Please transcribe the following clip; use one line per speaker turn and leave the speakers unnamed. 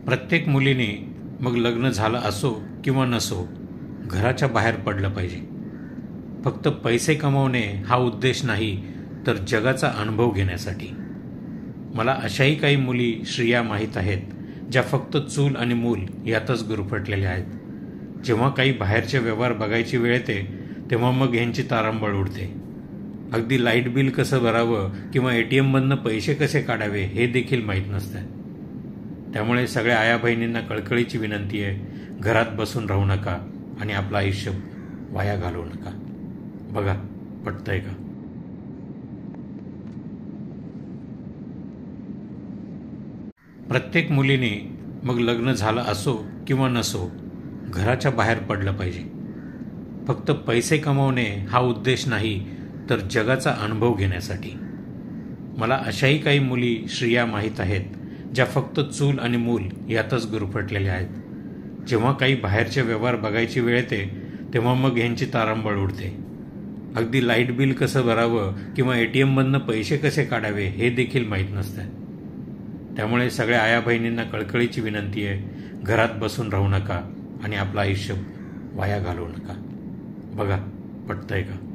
प्रत्येक मुलीने मग लग्न झालं असो किंवा नसो घराच्या बाहेर पडलं पाहिजे. फक्त पैसे कमवणे हा उद्देश नाही, तर जगाचा अनुभव घेण्यासाठी. मला अशाही काही मुली स्त्रिया माहीत आहेत ज्या फक्त चूल आणि मूल यातच गुरफटलेल्या आहेत. जेव्हा काही बाहेरचे व्यवहार बघायची वेळ येते तेव्हा मग ह्यांची तारांबळ उडते. अगदी लाईट बिल कसं भरावं किंवा ATM मधनं पैसे कसे काढावे हे देखील माहीत नसतं. त्यामुळे सगळ्या आया बहिणींना कळकळीची विनंती आहे, घरात बसून राहू नका आणि आपलं आयुष्य वाया घालवू नका. बघा पटतंय का? प्रत्येक मुलीने मग लग्न झालं असो किंवा नसो घराच्या बाहेर पडलं पाहिजे. फक्त पैसे कमवणे हा उद्देश नाही, तर जगाचा अनुभव घेण्यासाठी. मला अशाही काही मुली स्त्रिया माहीत आहेत ज्या फक्त चूल आणि मूल यातच गुरफटलेल्या आहेत. जेव्हा काही बाहेरचे व्यवहार बघायची वेळ येते तेव्हा मग ह्यांची तारांबळ उडते. अगदी लाईट बिल कसं भरावं किंवा ATM मधनं पैसे कसे काढावे हे देखील माहीत नसतं. त्यामुळे सगळ्या आया बहिणींना कळकळीची विनंती आहे, घरात बसून राहू नका आणि आपलं आयुष्य वाया घालवू नका. बघा पटतंय का?